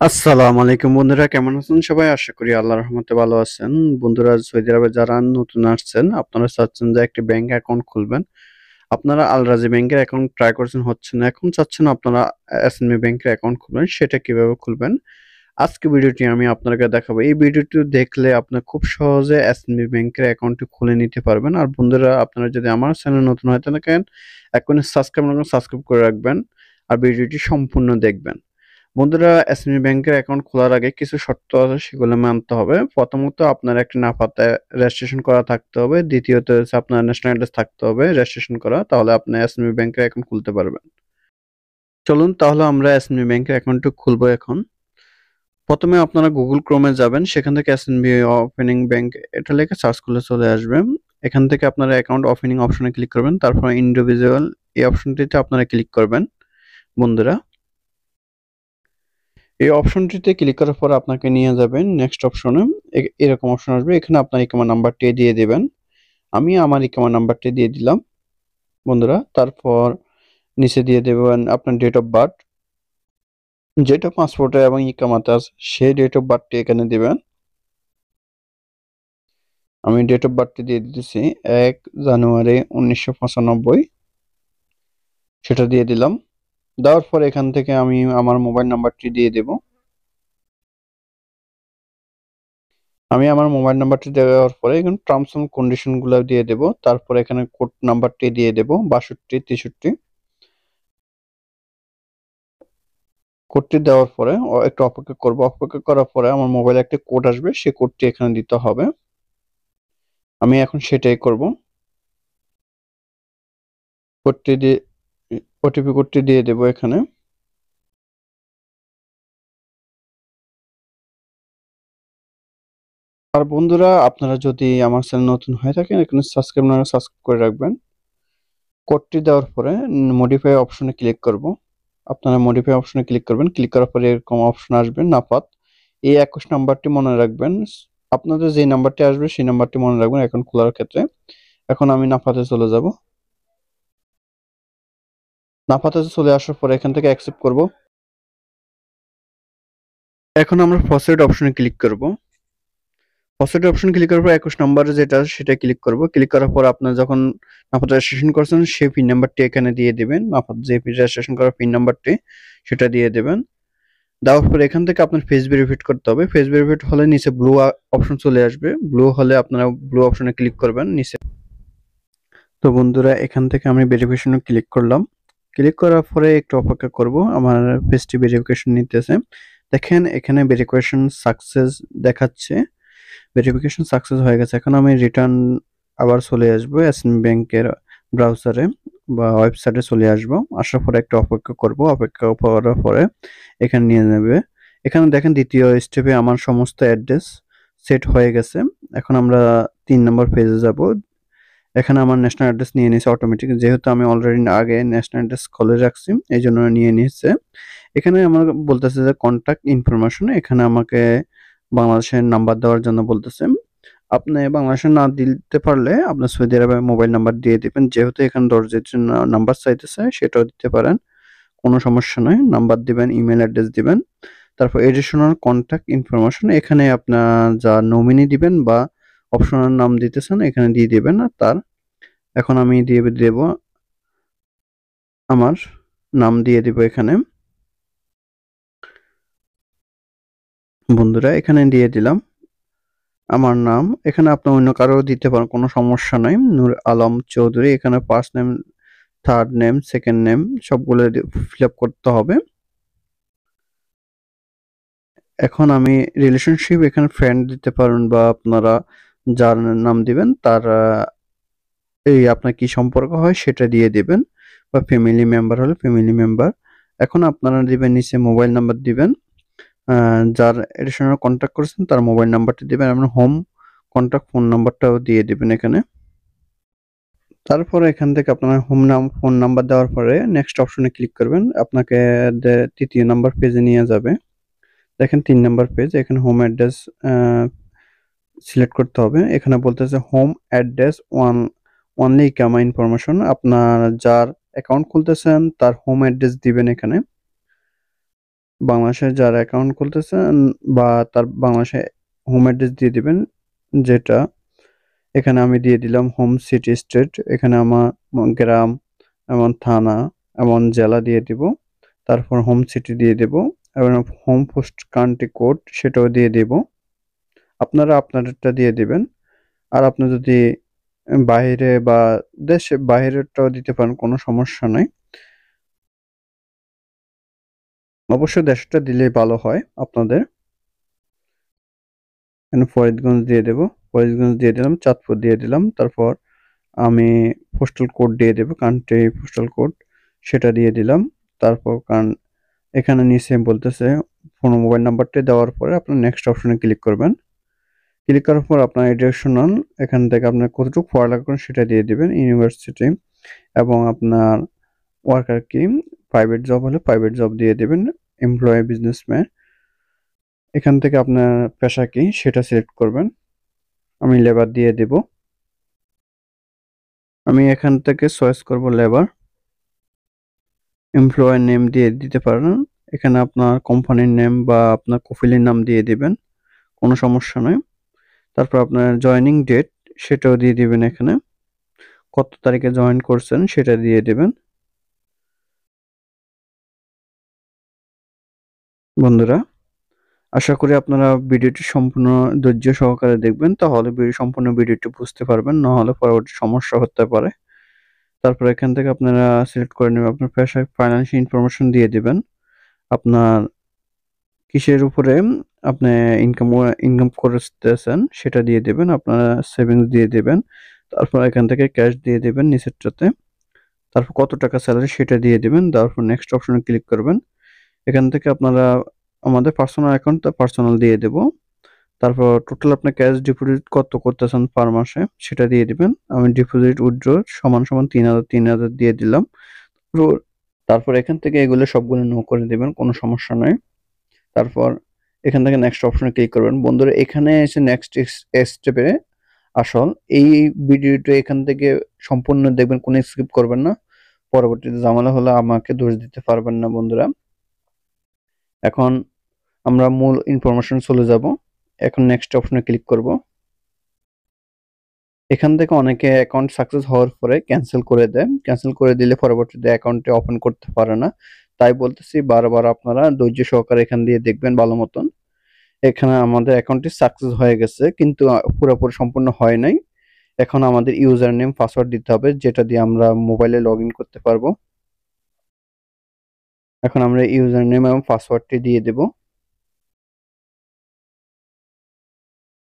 আসসালামু আলাইকুম বন্ধুরা, কেমন আছেন সবাই? আশা করি আল্লাহর রহমতে ভালো আছেন। বন্ধুরা, সৌদি আরবে যারা নতুন আসছেন, আপনারা চাচ্ছেন যে একটি ব্যাংক অ্যাকাউন্ট খুলবেন। আপনারা আল রাজি ব্যাংকের অ্যাকাউন্ট ট্রাই করছেন, হচ্ছে না। এখন চাচ্ছেন আপনারা এসএনবি ব্যাংকের অ্যাকাউন্ট খুলবেন, সেটা কিভাবে খুলবেন আজকে ভিডিওটি আমি আপনাকে দেখাবো। এই ভিডিওটি দেখলে আপনি খুব সহজে এসএনবি ব্যাংকের অ্যাকাউন্টটি খুলে নিতে পারবেন। আর বন্ধুরা, আপনারা যদি আমার চ্যানেল নতুন হয়ে থাকেন, এখনই সাবস্ক্রাইব করে রাখবেন আর ভিডিওটি সম্পূর্ণ দেখবেন। বন্ধুরা, এসএমই ব্যাংকের অ্যাকাউন্ট খোলার আগে কিছু শর্ত আছে, সেগুলো মানতে হবে। প্রথমত, আপনার একটি নাফাতে রেজিস্ট্রেশন করা থাকতে হবে। দ্বিতীয়ত হচ্ছে আপনার ন্যাশনাল অ্যাড্রেস থাকতে হবে রেজিস্ট্রেশন করা, তাহলে আপনি এসএমই ব্যাংকের অ্যাকাউন্ট খুলতে পারবেন। চলুন তাহলে আমরা এসএমই ব্যাংকের অ্যাকাউন্টটি খুলবো এখন। প্রথমে আপনারা গুগল ক্রোমে যাবেন, সেখান থেকে এসএনবি ওপেনিং ব্যাংক এটা লিখে সার্চ করলে চলে আসবে। এখান থেকে আপনারা অ্যাকাউন্ট ওপেনিং অপশনে ক্লিক করবেন, তারপর ইন্ডিভিজুয়াল এই অপশনটিতে আপনারা ক্লিক করবেন। বন্ধুরা, এই অপশনটিতে ক্লিক করার পর আপনাকে নিয়ে যাবেন নেক্সট অপশনে। এরকম অপশন আসবে, এখানে আপনার ইকামা নাম্বারটি দিয়ে দিবেন। আমি আমার ইকামা নাম্বারটি দিয়ে দিলাম বন্ধুরা। তারপর নিচে দিয়ে দেবেন আপনার ডেট অফ বার্থ, যেটা পাসপোর্টে এবং ইকামাতে আছে সেই ডেট অফ বার্থটি এখানে দিবেন। আমি ডেট অফ বার্থটি দিয়ে দিতেছি 1 জানুয়ারি 1995, সেটা দিয়ে দিলাম। দেওয়ার পর এখান থেকে আমি আমার মোবাইল নাম্বারটি দিয়ে দেব। আমি আমার মোবাইল নাম্বারটি দেওয়ার পরে এখানে টার্মস এন্ড কন্ডিশন গুলো দিয়ে দেব। তারপর এখানে কোড নাম্বারটি দিয়ে দেব 62 63। কোডটি দেওয়ার পরে একটু অপেক্ষা করব। অপেক্ষা করার পরে আমার মোবাইলে একটা কোড আসবে, সেই কোডটি এখানে দিতে হবে। আমি এখন সেটাই করব। কোডটি দিয়ে ওটিপি কোডটি দিয়ে দেব এখানে। আর বন্ধুরা, আপনারা যদি আমার চ্যানেল নতুন হয়ে থাকেন, এখানে সাবস্ক্রাইব করে রাখবেন। কোডটি দেওয়ার পরে মডিফাই অপশনে ক্লিক করব। আপনারা মডিফাই অপশনে ক্লিক করবেন। ক্লিক করার পরে এরকম অপশন আসবে নাফাত। এই 21 নাম্বারটি মনে রাখবেন। আপনাদের যে নাম্বারটি আসবে সেই নাম্বারটি মনে রাখবেন অ্যাকাউন্ট খোলার ক্ষেত্রে। এখন আমি নাফাতে চলে যাব। নাফাতে চলে আসার পরে এখান থেকে অ্যাকসেপ্ট করব। এখন আমরা প্রসিড অপশনে ক্লিক করব। প্রসিড অপশন ক্লিক করার পর 21 নম্বরে যেটা আছে সেটা ক্লিক করব। ক্লিক করার পর আপনারা যখন নাফাত রেজিস্ট্রেশন করছেন সেই পিন নাম্বারটি এখানে দিয়ে দিবেন। নাফাত যে রেজিস্ট্রেশন করার পিন নাম্বারটি সেটা দিয়ে দেবেন। দেওয়ার পর এখান থেকে আপনার ফেস ভেরিফাইড করতে হবে। ফেস ভেরিফাইড হলে নিচে ব্লু অপশন চলে আসবে। ব্লু হলে আপনারা ব্লু অপশনে ক্লিক করবেন নিচে। তো বন্ধুরা, এখান থেকে আমি ভেরিফিকেশনে ক্লিক করলাম। ক্লিক করার পরে একটু অপেক্ষা করব, আমার ফেসটি ভেরিফিকেশন নিতেছে। দেখেন এখানে ভেরিফিকেশন সাকসেস দেখাচ্ছে। ভেরিফিকেশন সাকসেস হয়ে গেছে। এখন আমি রিটার্ন আবার চলে আসবো এসএনবি ব্যাংকের ব্রাউজারে বা ওয়েবসাইটে চলে আসবো। আসার পরে একটু অপেক্ষা করব। অপেক্ষা করার পরে এখানে নিয়ে নেবে। এখানে দেখেন দ্বিতীয় স্টেপে আমার সমস্ত অ্যাড্রেস সেট হয়ে গেছে। এখন আমরা 3 নম্বর পেজে যাব। এখানে আমার ন্যাশনাল অ্যাড্রেস নিয়ে নিয়েছে অটোমেটিক, যেহেতু আমি অলরেডি আগে ন্যাশনাল অ্যাড্রেস খুলে রাখছি এই জন্য নিয়ে নিয়েছে। এখানে আমার বলতেছে যে কন্ট্যাক্ট ইনফরমেশন, এখানে আমাকে বাংলাদেশের নাম্বার দেওয়ার জন্য বলতেছে। আপনি বাংলাদেশে না দিতে পারলে আপনার সৌদি আরবের মোবাইল নাম্বার দিয়ে দিবেন, যেহেতু এখানে 10 ডিজিটের নাম্বার চাইতেছে সেটাও দিতে পারেন, কোনো সমস্যা নয়। নাম্বার দিবেন, ইমেল অ্যাড্রেস দিবেন। তারপর এডিশনাল কন্ট্যাক্ট ইনফরমেশন, এখানে আপনার যা নমিনি দিবেন বা অপশনাল নাম দিতেছেন এখানে দিয়ে দিবেন। আর তার এখন আমি দিয়ে দেব আমার নাম দিয়ে দিব এখানে। বন্ধুরা, এখানে দিয়ে দিলাম আমার নাম। এখানে আপনি অন্য কারো দিতে পারেন, কোনো সমস্যা নাই। নূর আলম চৌধুরী। এখানে first name, third name, second name সবগুলো ফিল আপ করতে হবে। এখন আমি রিলেশনশিপ এখানে ফ্রেন্ড দিতে পারেন বা আপনারা যার নাম দিবেন তার এই আপনার কি সম্পর্ক হয় সেটা দিয়ে দিবেন, বা ফ্যামিলি মেম্বার হলে ফ্যামিলি মেম্বার। এখন আপনারা দিবেন নিচে মোবাইল নাম্বার দিবেন। যার এর সঙ্গে কন্ট্যাক্ট করেছেন তার মোবাইল নাম্বারটি দিবেন। আপনার হোম কন্ট্যাক্ট ফোন নাম্বারটাও দিয়ে দিবেন এখানে। তারপরে এখান থেকে আপনার ফোন নাম্বার দেওয়ার পরে নেক্সট অপশনে ক্লিক করবেন। আপনাকে 3য় নাম্বার পেজে নিয়ে যাবে। দেখেন 3 নাম্বার পেজ। এখানে হোম অ্যাড্রেস সিলেক্ট করতে হবে। এখানে বলতেছে হোম অ্যাড্রেস অনলি ইকামা ইনফরমেশন। আপনার যার অ্যাকাউন্ট খুলতেছেন তার হোম অ্যাড্রেস দিবেন এখানে। বাংলাদেশে যারা অ্যাকাউন্ট খুলতেছেন বা তার বাংলাদেশে হোম অ্যাড্রেস দিয়ে দিবেন, যেটা এখানে আমি দিয়ে দিলাম হোম সিটি স্টেট, এখানে আমার গ্রাম, এমন থানা, এমন জেলা দিয়ে দিব। তারপর হোম সিটি দিয়ে দেব এবং হোম পোস্ট কান্ট্রি কোড সেটাও দিয়ে দেব। আপনারা আপনাদেরটা দিয়ে দিবেন। আর আপনি যদি বাইরে বা দেশে বাইরেরটাও দিতে পারেন, কোনো সমস্যা নাই। অবশ্যই দেশটা দিলেই ভালো হয় আপনাদের। এখানে ফরিদগঞ্জ দিয়ে দেব, ফরিদগঞ্জ দিয়ে দিলাম, চাঁদপুর দিয়ে দিলাম। তারপর আমি পোস্টাল কোড দিয়ে দেব, কান্ট্রি পোস্টাল কোড সেটা দিয়ে দিলাম। তারপর এখানে নিচে বলতেছে ফোন মোবাইল নাম্বারটি দেওয়ার পরে আপনার নেক্সট অপশনে ক্লিক করবেন। ক্লিক করার পর আপনার এডুকেশনাল এখান থেকে আপনার কতটুকু পড়ালেখা করেন সেটা দিয়ে দিবেন, ইউনিভার্সিটি, এবং আপনার ওয়ার্কার কি, প্রাইভেট জব হলে প্রাইভেট জব দিয়ে দিবেন, এমপ্লয়ি, বিজনেসম্যান। এখান থেকে আপনার পেশা কি সেটা সিলেক্ট করবেন। আমি লেবার দিয়ে দেব। আমি এখান থেকে চয়েস করব লেবার। এমপ্লয়ার নেম দিয়ে দিতে পারেন। এখানে আপনার কোম্পানির নেম বা আপনার কফিলের নাম দিয়ে দিবেন, কোনো সমস্যা নয়। তারপর আপনার জয়েনিং ডেট সেটাও দিয়ে দিবেন, এখানে কত তারিখে জয়েন করছেন সেটা দিয়ে দিবেন। বন্ধুরা, আশা করি আপনারা ভিডিওটি সম্পূর্ণ ধৈর্য সহকারে দেখবেন, তাহলে সম্পূর্ণ ভিডিওটি বুঝতে পারবেন, নাহলে পরবর্তী সমস্যা হতে পারে। তারপর এখান থেকে আপনারা সিলেক্ট করে নেবেন আপনার পেশায়, ফাইন্যান্সিয়াল ইনফরমেশন দিয়ে দিবেন। আপনার কিসের উপরে আপনি ইনকাম ইনকাম করতেছেন সেটা দিয়ে দিবেন, আপনারা সেভিংস দিয়ে দিবেন। তারপর এখান থেকে ক্যাশ দিয়ে দিবেন নিচেরটাতে। তারপর কত টাকা স্যালারি সেটা দিয়ে দিবেন। তারপর নেক্সট অপশনে ক্লিক করবেন। এখান থেকে আপনারা আমাদের পার্সোনাল অ্যাকাউন্ট পার্সোনাল দিয়ে দেব। তারপর টোটাল আপনি ক্যাশ ডিপোজিট কত করতেছেন পার মাসে সেটা দিয়ে দিবেন। আমি ডিপোজিট উইথড্র সমান সমান 3000 দিয়ে দিলাম। তারপর এখান থেকে এগুলো সবগুলো নো করে দিবেন, কোনো সমস্যা নাই। তারপর এখান থেকে নেক্সট অপশনে ক্লিক করবেন। বন্ধুরা, এখানে এসে নেক্সট স্টেপে আসল এই ভিডিওটা এখান থেকে সম্পূর্ণ দেখবেন, কোনো স্কিপ করবেন না। পরবর্তীতে ঝামেলা হলে আমাকে দোষ দিতে পারবেন না বন্ধুরা। এখন আমরা মূল ইনফরমেশন চলে যাব। এখন নেক্সট অপশনে ক্লিক করব। এখান থেকে অনেকে অ্যাকাউন্ট সাকসেস হওয়ার পরে ক্যান্সেল করে দেয়, ক্যান্সেল করে দিলে পরবর্তীতে অ্যাকাউন্টে ওপেন করতে পারে না। তাই বলতেছি বারবার আপনারা ধৈর্য সহকারে এখান দিয়ে দেখবেন ভালো মতন। এখানে আমাদের অ্যাকাউন্টটি সাকসেস হয়ে গেছে, কিন্তু পুরোপুরি সম্পূর্ণ হয় নাই। এখন আমাদের ইউজার নেম পাসওয়ার্ড দিতে হবে, যেটা দিয়ে আমরা মোবাইলে লগ ইন করতে পারবো। এখন আমরা ইউজার নেম এবং পাসওয়ার্ডটি দিয়ে দেব।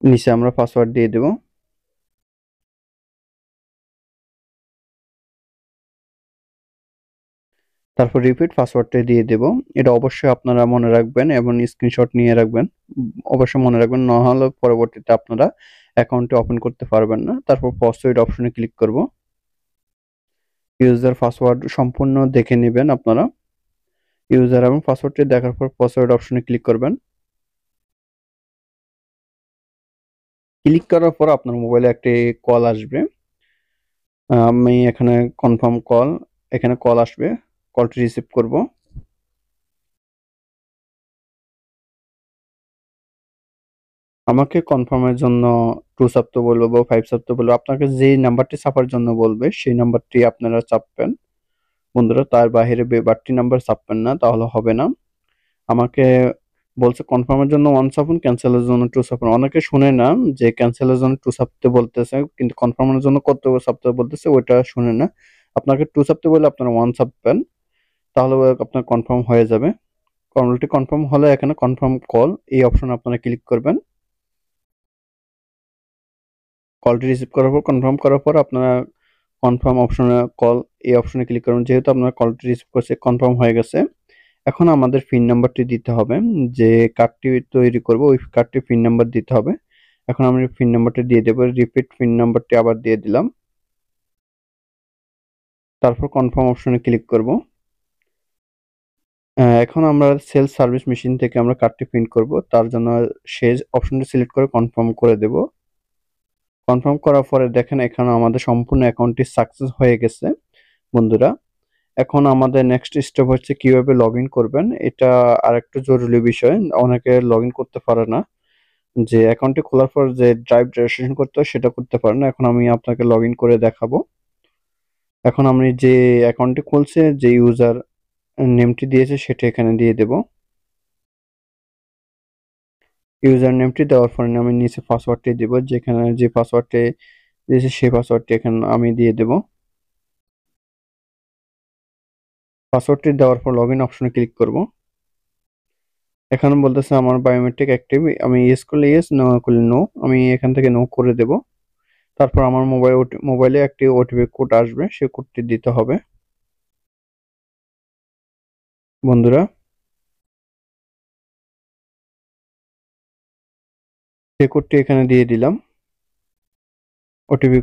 নিচে আমরা পাসওয়ার্ড দিয়ে দেব। তারপর রিপিট পাসওয়ার্ডটা দিয়ে দেব। এটা অবশ্যই আপনারা মনে রাখবেন এবং স্ক্রিনশট নিয়ে রাখবেন। অবশ্যই মনে রাখবেন, না হলে পরবর্তীতে আপনারা অ্যাকাউন্টটি ওপেন করতে পারবেন না। তারপর পাসওয়ার্ড অপশনে ক্লিক করব। ইউজার পাসওয়ার্ড সম্পূর্ণ দেখে নেবেন আপনারা। ইউজার এবং পাসওয়ার্ডটি দেখার পর পাসওয়ার্ড অপশনে ক্লিক করবেন। ক্লিক করার পর আপনার মোবাইলে একটি কল আসবে। আমি এখানে কনফার্ম কল, এখানে কল আসবে, কলটি রিসিভ করব। আমাকে কনফার্মের জন্য 2 চাপতে বলবো বা 5 চাপতে বলবো, আপনাকে যে নাম্বারটি চাপার জন্য বলবে সেই নাম্বারটি আপনারা চাপবেন বন্ধুরা। তার বাইরে বাড়তি নাম্বার চাপবেন না, তাহলে হবে না। আমাকে বলছে কনফার্মের জন্য 1 চাপুন, ক্যান্সেলের জন্য 2 চাপুন। অনেকে শুনে না যে ক্যান্সেলের জন্য 2 চাপতে বলতেছে, কিন্তু কনফার্মের জন্য কত চাপতে বলতেছে ওইটা শুনে না। আপনাকে 2 চাপতে বললে আপনারা 1 চাপবেন, তাহলে আপনার কনফার্ম হয়ে যাবে। কলটি কনফার্ম হলে এখানে কনফার্ম কল এই অপশনে আপনারা ক্লিক করবেন। কলটি রিসিভ করার পর কনফার্ম করার পর আপনারা কনফার্ম অপশনে কল এই অপশনে ক্লিক করবেন। যেহেতু আপনার কলটি রিসিভ করছে, কনফার্ম হয়ে গেছে। এখন আমাদের পিন নাম্বারটি দিতে হবে, যে কার্ডটি তৈরি করব ওই কার্ডটি পিন নাম্বার দিতে হবে। এখন আমি পিন নাম্বারটি দিয়ে দেব, রিপিট পিন নাম্বারটি আবার দিয়ে দিলাম। তারপর কনফার্ম অপশনে ক্লিক করব। এখন আমরা সেলস সার্ভিস মেশিন থেকে আমরা কার্ডটি প্রিন্ট করব, তার জন্য সেই অপশনটি সিলেক্ট করে কনফার্ম করে দেব। কনফার্ম করার পরে দেখেন এখানে আমাদের সম্পূর্ণ অ্যাকাউন্টটি সাকসেস হয়ে গেছে বন্ধুরা। এখন আমাদের নেক্সট স্টেপ হচ্ছে কিভাবে লগইন করবেন। এটা আরেকটু জরুরি বিষয়। অনেকে লগইন করতে পারে না। যে অ্যাকাউন্টটি খোলার পর যে ড্রাইভ রেজিস্ট্রেশন করতে হয় সেটা করতে পারে না। এখন আমি আপনাকে লগইন করে দেখাবো। এখন আমি যে অ্যাকাউন্টটি খুলছে, যে ইউজার নেমটি দিয়েছে সেটা এখানে দিয়ে দেব। ইউজার নেমটি দেওয়ার পরে আমি নিচে পাসওয়ার্ডটি দেব। যেখানে যে পাসওয়ার্ডটি দিয়েছে সেই পাসওয়ার্ডটি এখানে আমি দিয়ে দেব। পাসওয়ার্ডটি দেওয়ার পর লগইন অপশনে ক্লিক করব। এখানে বলতেছে আমার বায়োমেট্রিক অ্যাক্টিভ। আমি ইয়েস করলে ইয়েস, নো করলে নো। আমি এখান থেকে নো করে দেব। তারপর আমার মোবাইলে একটি ওটিপি কোড আসবে, সেই কোডটি দিতে হবে। বন্ধুরা, সেই কোডটি এখানে দিয়ে দিলাম। ওটিপি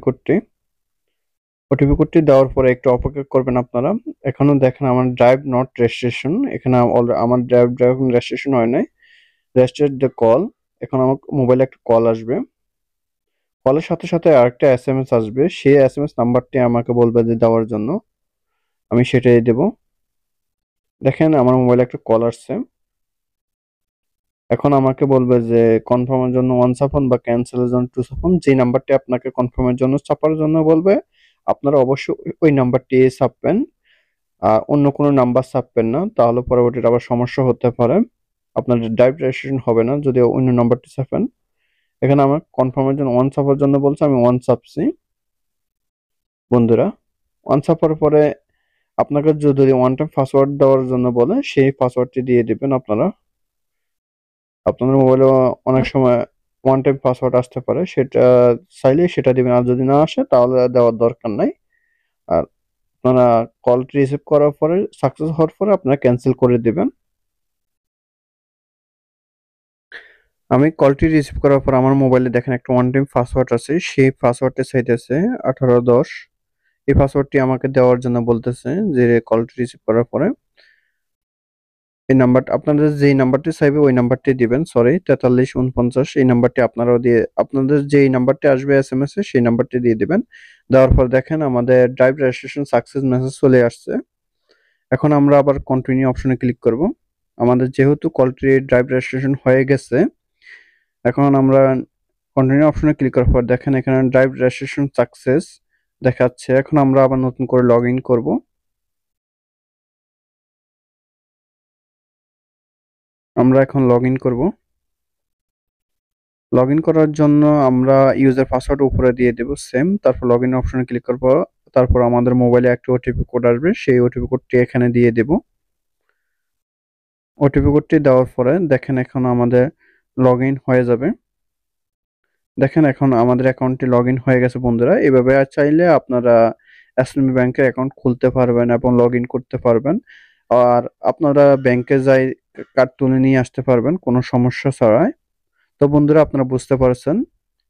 কোডটি দেওয়ার পরে একটু অপেক্ষা করবেন আপনারা। এখনো দেখেন আমার ড্রাইভ নট রেজিস্ট্রেশন, এখানে আমার ড্রাইভ রেজিস্ট্রেশন হয় নাই। রেজিস্টার্ড দ্য কল, এখন আমার মোবাইলে একটা কল আসবে। কলের সাথে সাথে আরেকটা এসএমএস আসবে। সেই এসএমএস নাম্বারটি আমাকে বলবে যে দেওয়ার জন্য, আমি সেটাই দেব। দেখেন আমার মোবাইলে একটা কল আসছে। এখন আমাকে বলবে যে কনফার্মের জন্য 1 চাপুন বা ক্যান্সেলের জন্য 2 চাপুন। যে নাম্বারটি আপনাকে কনফার্মের জন্য চাপার জন্য বলবে, আপনারা অবশ্যই ওই নাম্বারটি চাপবেন। অন্য কোনো নাম্বার চাপবেন না, তাহলে পরবর্তীতে আবার সমস্যা হতে পারে। আপনাদের ড্রাইভ রেজিস্ট্রেশন হবে না যদি অন্য নাম্বারটি চাপেন। এখানে আমার কনফার্মের জন্য 1 চাপার জন্য বলছে, আমি 1 চাপছি। বন্ধুরা, 1 চাপার পরে আপনাকে যদি ওয়ান টাইম পাসওয়ার্ড দেওয়ার জন্য বলে, সেই পাসওয়ার্ডটি দিয়ে দিবেন আপনারা। আপনাদের মোবাইলে অনেক সময় ওয়ান টাইম পাসওয়ার্ড আসতে পারে, সেটা চাইলে সেটা দিবেন। আর যদি না আসে তাহলে দেওয়ার দরকার নাই। আর আপনারা কলটি রিসিভ করার পরে, সাকসেস হওয়ার পরে আপনারা ক্যান্সেল করে দিবেন। আমি কলটি রিসিভ করার পর আমার মোবাইলে দেখেন একটা ওয়ান টাইম পাসওয়ার্ড আছে। সেই পাসওয়ার্ডটি চাইতেছে 1810। এই পাসওয়ার্ডটি আমাকে দেওয়ার জন্য বলতেছে যে কলটি রিসিভ করার পরে এই নাম্বারটা, আপনাদের যেই নাম্বারটি চাইবে ওই নাম্বারটি দিবেন। সরি, 4349 এই নাম্বারটি আপনারাও দিয়ে, আপনাদের যেই নাম্বারটি আসবে এসএমএস এ সেই নাম্বারটি দিয়ে দিবেন। দেওয়ার পর দেখেন আমাদের ড্রাইভ রেজিস্ট্রেশন সাকসেস মেসেজ চলে আসছে। এখন আমরা আবার কন্টিনিউ অপশনে ক্লিক করব। আমাদের যেহেতু কলটি ড্রাইভ রেজিস্ট্রেশন হয়ে গেছে, এখন আমরা কন্টিনিউ অপশনে ক্লিক করার পর দেখেন এখানে ড্রাইভ রেজিস্ট্রেশন সাকসেস দেখাচ্ছে। এখন আমরা আবার নতুন করে লগইন করব। আমরা এখন লগইন করব। লগইন করার জন্য আমরা ইউজার পাসওয়ার্ড উপরে দিয়ে দেব সেম। তারপর লগইন অপশনে ক্লিক করব। তারপর আমাদের মোবাইলে একটা ওটিপি কোড আসবে, সেই ওটিপি কোডটি এখানে দিয়ে দেব। ওটিপি কোডটি দেওয়ার পরে দেখেন এখন আমাদের লগইন হয়ে যাবে। দেখেন এখন আমাদের অ্যাকাউন্টটি লগইন হয়ে গেছে। বন্ধুরা, এভাবে চাইলে আপনারা এসএমবি ব্যাংকের অ্যাকাউন্ট খুলতে পারবেন এবং লগইন করতে পারবেন। আর আপনারা ব্যাংকে যাই কার্ড তুলে নিয়ে আসতে পারবেন কোনো সমস্যা ছাড়াই। তো বন্ধুরা, আপনারা বুঝতে পারছেন,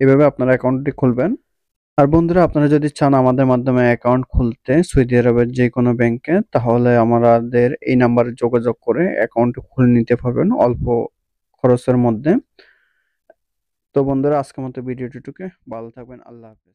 এভাবে আপনারা অ্যাকাউন্টটি খুলবেন। আর বন্ধুরা, আপনারা যদি চান আমাদের মাধ্যমে অ্যাকাউন্ট খুলতে সৌদি আরবের যে কোনো ব্যাংকে, তাহলে আমাদের এই নাম্বারে যোগাযোগ করে অ্যাকাউন্ট খুলে নিতে পারবেন অল্প খরচের মধ্যে। তো বন্ধুরা, আজকের মতো ভিডিওটিকে ভালো থাকবেন। আল্লাহ হাফেজ।